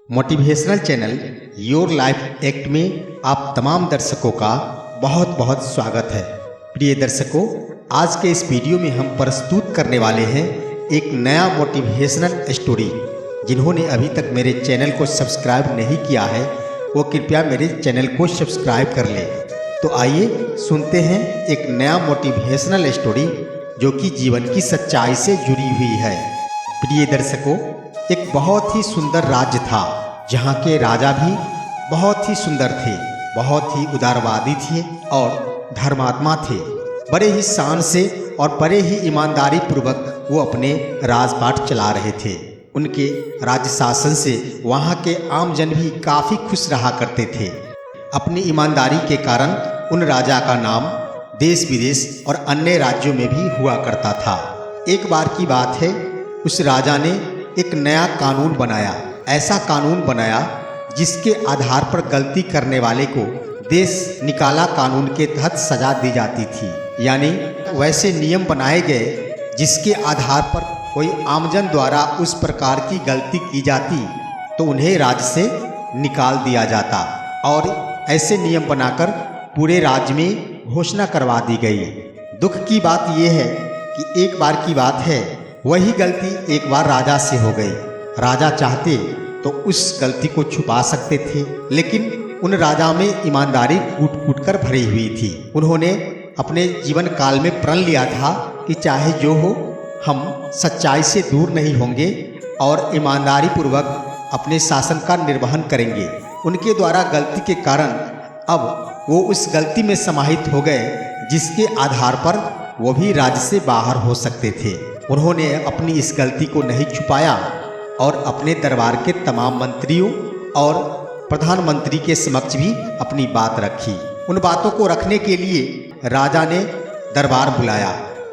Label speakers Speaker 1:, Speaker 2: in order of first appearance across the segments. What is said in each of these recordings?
Speaker 1: Motivational channel your life act में आप तमाम दर्शकों का बहुत बहुत स्वागत है। प्रिय दर्शकों, आज के इस वीडियो में हम प्रस्तुत करने वाले हैं एक नया मोटिवेशनल स्टोरी। जिन्होंने अभी तक मेरे चैनल को सब्सक्राइब नहीं किया है वो कृपया मेरे चैनल को सब्सक्राइब कर ले। तो आइए सुनते हैं एक नया मोटिवेशनल स्टोरी जो कि जीवन की सच्चाई से जुड़ी हुई है। प्रिय दर्शकों, एक बहुत ही सुंदर राज्य था जहाँ के राजा भी बहुत ही सुंदर थे, बहुत ही उदारवादी थे और धर्मात्मा थे। बड़े ही शान से और बड़े ही ईमानदारी पूर्वक वो अपने राजपाट चला रहे थे। उनके राज्य शासन से वहाँ के आम जन भी काफ़ी खुश रहा करते थे। अपनी ईमानदारी के कारण उन राजा का नाम देश विदेश और अन्य राज्यों में भी हुआ करता था। एक बार की बात है, उस राजा ने एक नया कानून बनाया। ऐसा कानून बनाया जिसके आधार पर गलती करने वाले को देश निकाला कानून के तहत सजा दी जाती थी। यानी वैसे नियम बनाए गए जिसके आधार पर कोई आमजन द्वारा उस प्रकार की गलती की जाती तो उन्हें राज्य से निकाल दिया जाता। और ऐसे नियम बनाकर पूरे राज्य में घोषणा करवा दी गई। दुख की बात यह है कि एक बार की बात है, वही गलती एक बार राजा से हो गई। राजा चाहते तो उस गलती को छुपा सकते थे, लेकिन उन राजा में ईमानदारी कूट कूट कर भरी हुई थी। उन्होंने अपने जीवन काल में प्रण लिया था कि चाहे जो हो, हम सच्चाई से दूर नहीं होंगे और ईमानदारी पूर्वक अपने शासन का निर्वहन करेंगे। उनके द्वारा गलती के कारण अब वो उस गलती में समाहित हो गए जिसके आधार पर वो भी राज्य से बाहर हो सकते थे। उन्होंने अपनी इस गलती को नहीं छुपाया और अपने दरबार के तमाम मंत्रियों और प्रधानमंत्री के समक्ष भी अपनी बात रखी। उन बातों को रखने के लिए राजा ने दरबार बुलाया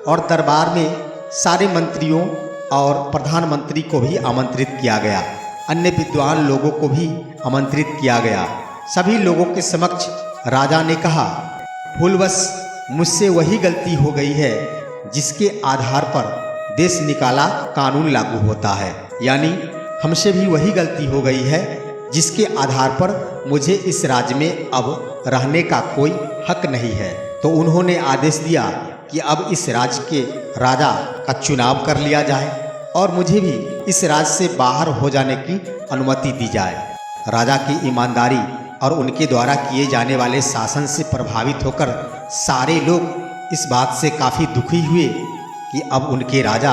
Speaker 1: और दरबार में सारे मंत्रियों और प्रधानमंत्री को भी आमंत्रित किया गया। अन्य विद्वान लोगों को भी आमंत्रित किया गया। सभी लोगों के समक्ष राजा ने कहा, भूलवश मुझसे वही गलती हो गई है जिसके आधार पर देश निकाला कानून लागू होता है। यानी हमसे भी वही गलती हो गई है जिसके आधार पर मुझे इस राज्य में अब रहने का कोई हक नहीं है। तो उन्होंने आदेश दिया कि अब इस राज्य के राजा का चुनाव कर लिया जाए और मुझे भी इस राज्य से बाहर हो जाने की अनुमति दी जाए। राजा की ईमानदारी और उनके द्वारा किए जाने वाले शासन से प्रभावित होकर सारे लोग इस बात से काफ़ी दुखी हुए कि अब उनके राजा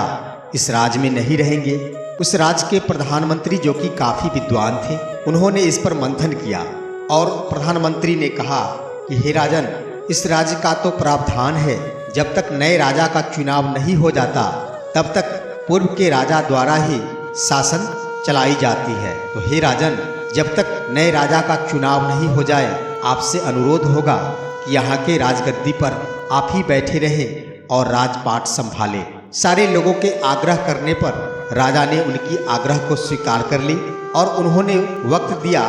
Speaker 1: इस राज्य में नहीं रहेंगे। उस राज्य के प्रधानमंत्री जो कि काफ़ी विद्वान थे, उन्होंने इस पर मंथन किया और प्रधानमंत्री ने कहा कि हे राजन, इस राज्य का तो प्रावधान है, जब तक नए राजा का चुनाव नहीं हो जाता तब तक पूर्व के राजा द्वारा ही शासन चलाई जाती है। तो हे राजन, जब तक नए राजा का चुनाव नहीं हो जाए, आपसे अनुरोध होगा कि यहाँ के राजगद्दी पर आप ही बैठे रहे और राजपाट संभाले। सारे लोगों के आग्रह करने पर राजा ने उनकी आग्रह को स्वीकार कर ली और उन्होंने वक्त दिया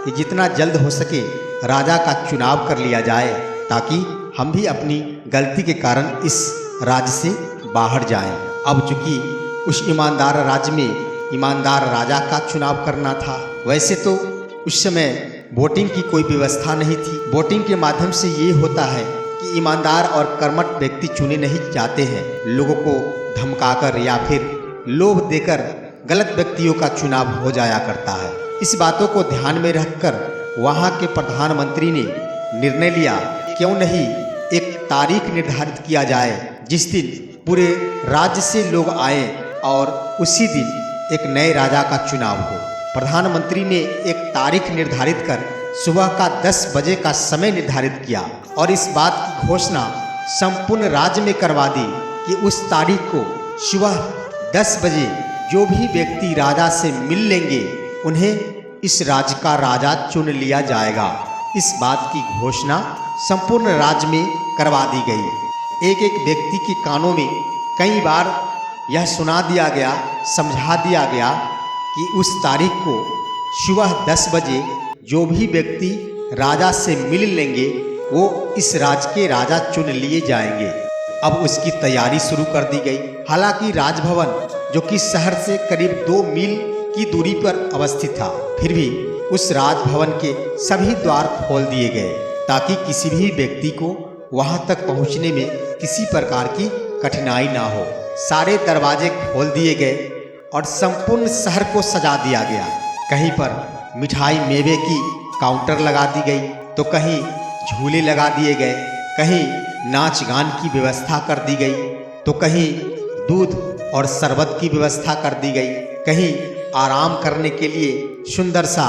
Speaker 1: कि जितना जल्द हो सके राजा का चुनाव कर लिया जाए ताकि हम भी अपनी गलती के कारण इस राज्य से बाहर जाएं। अब चूंकि उस ईमानदार राज्य में ईमानदार राजा का चुनाव करना था। वैसे तो उस समय वोटिंग की कोई व्यवस्था नहीं थी। वोटिंग के माध्यम से ये होता है कि ईमानदार और कर्मठ व्यक्ति चुने नहीं जाते हैं। लोगों को धमकाकर या फिर लोभ देकर गलत व्यक्तियों का चुनाव हो जाया करता है। इस बातों को ध्यान में रखकर वहाँ के प्रधानमंत्री ने निर्णय लिया, क्यों नहीं एक तारीख निर्धारित किया जाए जिस दिन पूरे राज्य से लोग आए और उसी दिन एक नए राजा का चुनाव हो। प्रधानमंत्री ने एक तारीख निर्धारित कर सुबह का 10 बजे का समय निर्धारित किया और इस बात की घोषणा संपूर्ण राज्य में करवा दी कि उस तारीख को सुबह 10 बजे जो भी व्यक्ति राजा से मिल लेंगे उन्हें इस राज्य का राजा चुन लिया जाएगा। इस बात की घोषणा संपूर्ण राज्य में करवा दी गई। एक एक व्यक्ति के कानों में कई बार यह सुना दिया गया, समझा दिया गया कि उस तारीख को सुबह 10 बजे जो भी व्यक्ति राजा से मिल लेंगे वो इस राज्य के राजा चुन लिए जाएंगे। अब उसकी तैयारी शुरू कर दी गई। हालांकि राजभवन जो कि शहर से करीब 2 मील की दूरी पर अवस्थित था। फिर भी उस राजभवन के सभी द्वार खोल दिए गए ताकि किसी भी व्यक्ति को वहां तक पहुंचने में किसी प्रकार की कठिनाई ना हो। सारे दरवाजे खोल दिए गए और संपूर्ण शहर को सजा दिया गया। कहीं पर मिठाई मेवे की काउंटर लगा दी गई तो कहीं झूले लगा दिए गए, कहीं नाच गान की व्यवस्था कर दी गई तो कहीं दूध और शरबत की व्यवस्था कर दी गई, कहीं आराम करने के लिए सुंदर सा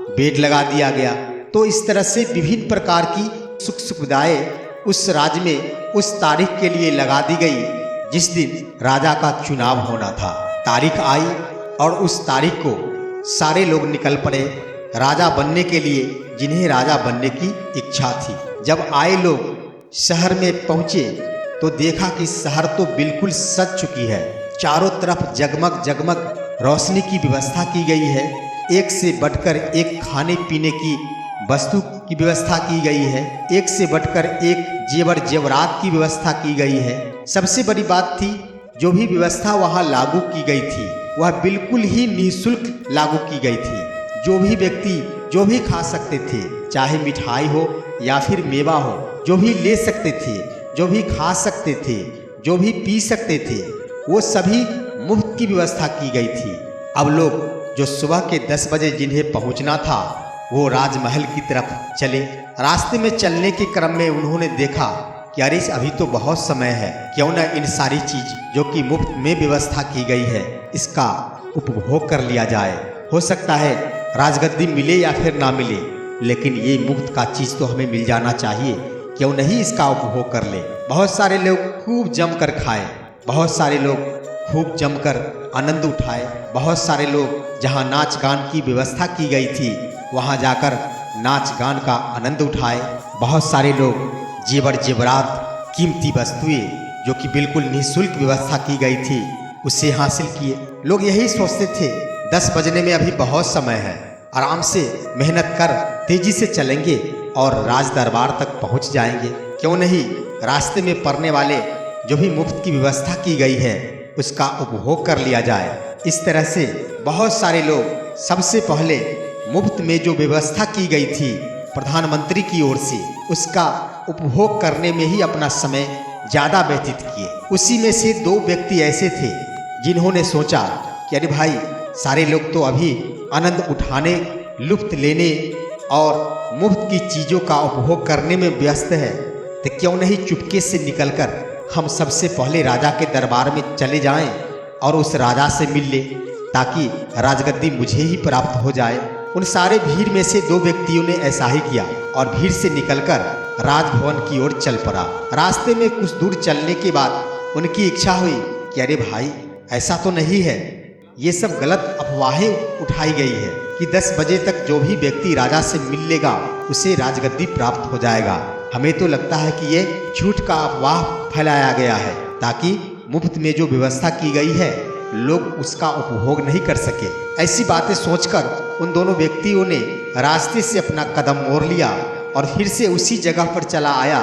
Speaker 1: बेड लगा दिया गया। तो इस तरह से विभिन्न प्रकार की सुख सुविधाएं उस राज्य में उस तारीख के लिए लगा दी गई जिस दिन राजा का चुनाव होना था। तारीख आई और उस तारीख को सारे लोग निकल पड़े राजा बनने के लिए, जिन्हें राजा बनने की इच्छा थी। जब आए लोग शहर में पहुंचे तो देखा कि शहर तो बिल्कुल सज चुकी है। चारों तरफ जगमग जगमग रोशनी की व्यवस्था की गई है। एक से बढ़कर एक खाने पीने की वस्तु की व्यवस्था की गई है। एक से बढ़कर एक जेवर जेवरात की व्यवस्था की गई है। सबसे बड़ी बात थी, जो भी व्यवस्था वहाँ लागू की गई थी वह बिल्कुल ही निःशुल्क लागू की गई थी। जो भी व्यक्ति जो भी खा सकते थे, चाहे मिठाई हो या फिर मेवा हो, जो भी ले सकते थे, जो भी खा सकते थे, जो भी पी सकते थे, वो सभी मुफ्त की व्यवस्था की गई थी। अब लोग जो सुबह के 10 बजे जिन्हें पहुंचना था वो राजमहल की तरफ चले। रास्ते में चलने के क्रम में उन्होंने देखा कि अरे अभी तो बहुत समय है, क्यों न इन सारी चीज जो कि मुफ्त में व्यवस्था की गई है इसका उपभोग कर लिया जाए। हो सकता है राजगद्दी मिले या फिर ना मिले, लेकिन ये मुफ्त का चीज तो हमें मिल जाना चाहिए, क्यों नहीं इसका उपभोग कर ले। बहुत सारे लोग खूब जमकर खाए, बहुत सारे लोग खूब जमकर आनंद उठाए। बहुत सारे लोग जहां नाच गान की व्यवस्था की गई थी वहां जाकर नाच गान का आनंद उठाए। बहुत सारे लोग जेवर जेवरात कीमती वस्तुएं जो कि बिल्कुल निःशुल्क व्यवस्था की गई थी उसे हासिल किए। लोग यही सोचते थे 10 बजने में अभी बहुत समय है, आराम से मेहनत कर तेजी से चलेंगे और राज दरबार तक पहुंच जाएंगे। क्यों नहीं रास्ते में पड़ने वाले जो भी मुफ्त की व्यवस्था की गई है उसका उपभोग कर लिया जाए। इस तरह से बहुत सारे लोग सबसे पहले मुफ्त में जो व्यवस्था की गई थी प्रधानमंत्री की ओर से उसका उपभोग करने में ही अपना समय ज़्यादा व्यतीत किए। उसी में से 2 व्यक्ति ऐसे थे जिन्होंने सोचा कि अरे भाई सारे लोग तो अभी आनंद उठाने, लुत्फ लेने और मुफ्त की चीज़ों का उपभोग करने में व्यस्त है, तो क्यों नहीं चुपके से निकलकर हम सबसे पहले राजा के दरबार में चले जाएं और उस राजा से मिल ले ताकि राजगद्दी मुझे ही प्राप्त हो जाए। उन सारे भीड़ में से 2 व्यक्तियों ने ऐसा ही किया और भीड़ से निकलकर राजभवन की ओर चल पड़ा। रास्ते में कुछ दूर चलने के बाद उनकी इच्छा हुई कि अरे भाई ऐसा तो नहीं है, ये सब गलत अफवाहें उठाई गई है कि 10 बजे तक जो भी व्यक्ति राजा से मिल लेगा उसे राजगद्दी प्राप्त हो जाएगा। हमें तो लगता है कि ये झूठ का अफवाह फैलाया गया है ताकि मुफ्त में जो व्यवस्था की गई है लोग उसका उपभोग नहीं कर सके। ऐसी बातें सोचकर उन दोनों व्यक्तियों ने रास्ते से अपना कदम मोड़ लिया और फिर से उसी जगह पर चला आया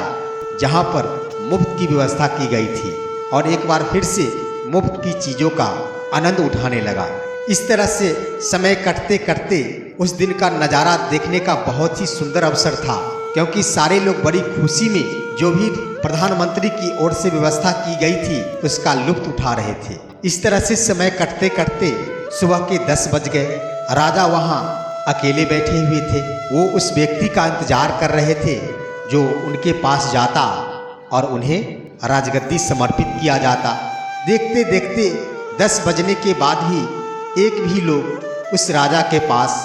Speaker 1: जहां पर मुफ्त की व्यवस्था की गई थी और एक बार फिर से मुफ्त की चीज़ों का आनंद उठाने लगा। इस तरह से समय कटते कटते उस दिन का नज़ारा देखने का बहुत ही सुंदर अवसर था, क्योंकि सारे लोग बड़ी खुशी में जो भी प्रधानमंत्री की ओर से व्यवस्था की गई थी उसका लुत्फ उठा रहे थे। इस तरह से समय कटते कटते सुबह के 10 बज गए। राजा वहाँ अकेले बैठे हुए थे। वो उस व्यक्ति का इंतजार कर रहे थे जो उनके पास जाता और उन्हें राजगद्दी समर्पित किया जाता। देखते देखते 10 बजने के बाद ही एक भी लोग उस राजा के पास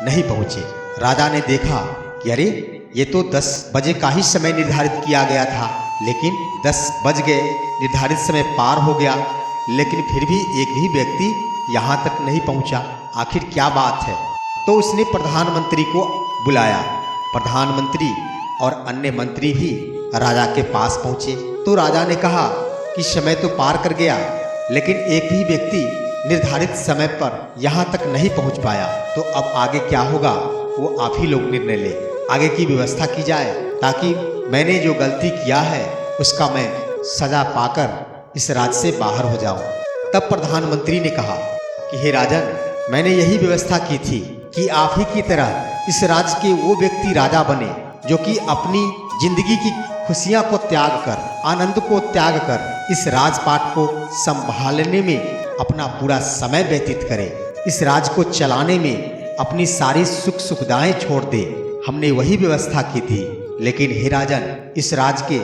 Speaker 1: नहीं पहुँचे। राजा ने देखा कि अरे ये तो 10 बजे का ही समय निर्धारित किया गया था, लेकिन 10 बज गए, निर्धारित समय पार हो गया, लेकिन फिर भी एक भी व्यक्ति यहाँ तक नहीं पहुँचा। आखिर क्या बात है? तो उसने प्रधानमंत्री को बुलाया। प्रधानमंत्री और अन्य मंत्री भी राजा के पास पहुँचे। तो राजा ने कहा कि समय तो पार कर गया, लेकिन एक भी व्यक्ति निर्धारित समय पर यहाँ तक नहीं पहुँच पाया, तो अब आगे क्या होगा वो आप ही लोग निर्णय लें। आगे की व्यवस्था की जाए ताकि मैंने जो गलती किया है उसका मैं सजा पाकर इस राज्य से बाहर हो जाऊं। तब प्रधानमंत्री ने कहा कि हे राजन, मैंने यही व्यवस्था की थी कि आप ही की तरह इस राज्य के वो व्यक्ति राजा बने जो कि अपनी जिंदगी की खुशियां को त्याग कर, आनंद को त्याग कर इस राजपाट को संभालने में अपना पूरा समय व्यतीत करे, इस राज को चलाने में अपनी सारी सुख सुविधाएं छोड़ दे। हमने वही व्यवस्था की थी, लेकिन हे राजन, इस राज के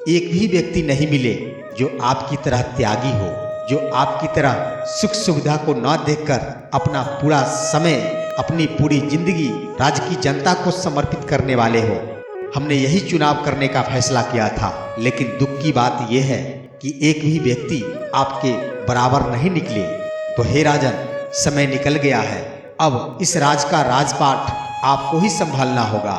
Speaker 1: एक भी व्यक्ति नहीं मिले जो आपकी तरह त्यागी हो, जो आपकी तरह सुख सुविधा को न देखकर अपना पूरा समय, अपनी पूरी जिंदगी राज्य की जनता को समर्पित करने वाले हो। हमने यही चुनाव करने का फैसला किया था, लेकिन दुख की बात यह है कि एक भी व्यक्ति आपके बराबर नहीं निकले। तो हे राजन, समय निकल गया है, अब इस राज का राजपाट आपको ही संभालना होगा।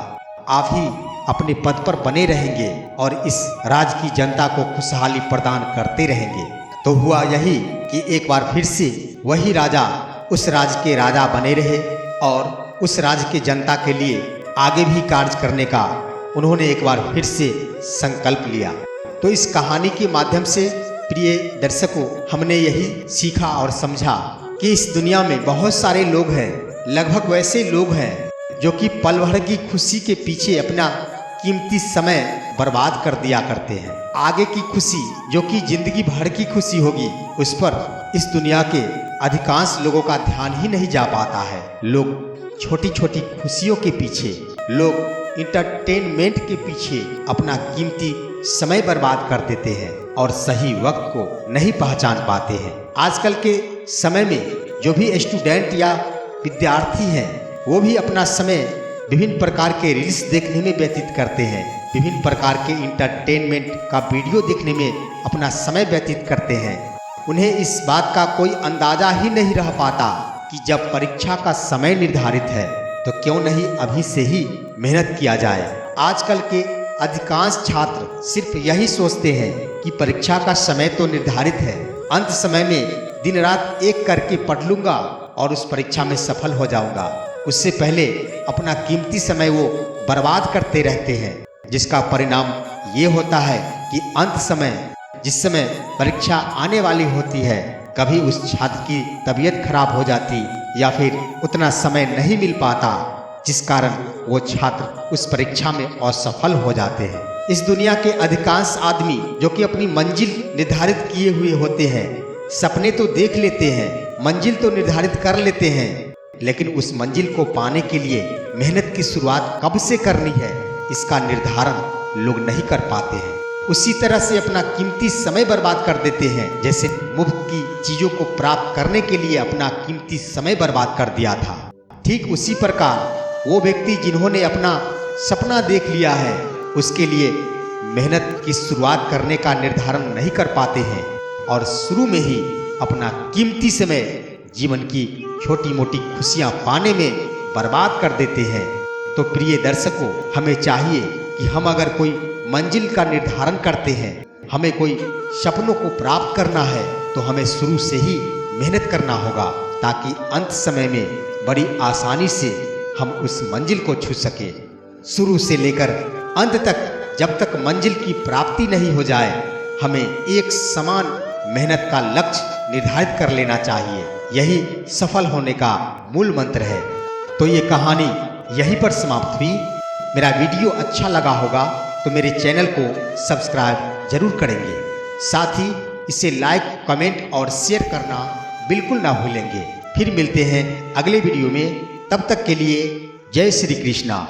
Speaker 1: आप ही अपने पद पर बने रहेंगे और इस राज की जनता को खुशहाली प्रदान करते रहेंगे। तो हुआ यही कि एक बार फिर से वही राजा उस राज के राजा बने रहे और उस राज के जनता के लिए आगे भी कार्य करने का उन्होंने एक बार फिर से संकल्प लिया। तो इस कहानी के माध्यम से प्रिय दर्शकों, हमने यही सीखा और समझा कि इस दुनिया में बहुत सारे लोग हैं, लगभग वैसे लोग हैं जो कि पल भर की खुशी के पीछे अपना कीमती समय बर्बाद कर दिया करते हैं। आगे की खुशी जो कि जिंदगी भर की खुशी होगी, उस पर इस दुनिया के अधिकांश लोगों का ध्यान ही नहीं जा पाता है। लोग छोटी छोटी खुशियों के पीछे, लोग इंटरटेनमेंट के पीछे अपना कीमती समय बर्बाद कर देते हैं और सही वक्त को नहीं पहचान पाते हैं। आजकल के समय में जो भी स्टूडेंट या विद्यार्थी हैं, वो भी अपना समय विभिन्न प्रकार के रील्स देखने में व्यतीत करते हैं, विभिन्न प्रकार के इंटरटेनमेंट का वीडियो देखने में अपना समय व्यतीत करते हैं। उन्हें इस बात का कोई अंदाजा ही नहीं रह पाता कि जब परीक्षा का समय निर्धारित है तो क्यों नहीं अभी से ही मेहनत किया जाए। आजकल के अधिकांश छात्र सिर्फ यही सोचते हैं कि परीक्षा का समय तो निर्धारित है, अंत समय में दिन रात एक करके पढ़ लूंगा और उस परीक्षा में सफल हो जाऊंगा। उससे पहले अपना कीमती समय वो बर्बाद करते रहते हैं, जिसका परिणाम ये होता है कि अंत समय, जिस समय परीक्षा आने वाली होती है, कभी उस छात्र की तबीयत खराब हो जाती या फिर उतना समय नहीं मिल पाता, जिस कारण वो छात्र उस परीक्षा में असफल हो जाते हैं। इस दुनिया के अधिकांश आदमी जो कि अपनी मंजिल निर्धारित किए हुए होते हैं, सपने तो देख लेते हैं, मंजिल तो निर्धारित कर लेते हैं, लेकिन उस मंजिल को पाने के लिए मेहनत की शुरुआत कब से करनी है, इसका निर्धारण लोग नहीं कर पाते हैं। उसी तरह से अपना कीमती समय बर्बाद कर देते हैं, जैसे मुफ्त की चीजों को प्राप्त करने के लिए अपना कीमती समय बर्बाद कर दिया था। ठीक उसी प्रकार वो व्यक्ति जिन्होंने अपना सपना देख लिया है, उसके लिए मेहनत की शुरुआत करने का निर्धारण नहीं कर पाते हैं और शुरू में ही अपना कीमती समय जीवन की छोटी मोटी खुशियां पाने में बर्बाद कर देते हैं। तो प्रिय दर्शकों, हमें चाहिए कि हम अगर कोई मंजिल का निर्धारण करते हैं, हमें कोई सपनों को प्राप्त करना है, तो हमें शुरू से ही मेहनत करना होगा, ताकि अंत समय में बड़ी आसानी से हम उस मंजिल को छू सके। शुरू से लेकर अंत तक जब तक मंजिल की प्राप्ति नहीं हो जाए, हमें एक समान मेहनत का लक्ष्य निर्धारित कर लेना चाहिए। यही सफल होने का मूल मंत्र है। तो ये कहानी यहीं पर समाप्त हुई। मेरा वीडियो अच्छा लगा होगा तो मेरे चैनल को सब्सक्राइब जरूर करेंगे, साथ ही इसे लाइक, कमेंट और शेयर करना बिल्कुल ना भूलेंगे। फिर मिलते हैं अगले वीडियो में, तब तक के लिए जय श्री कृष्णा।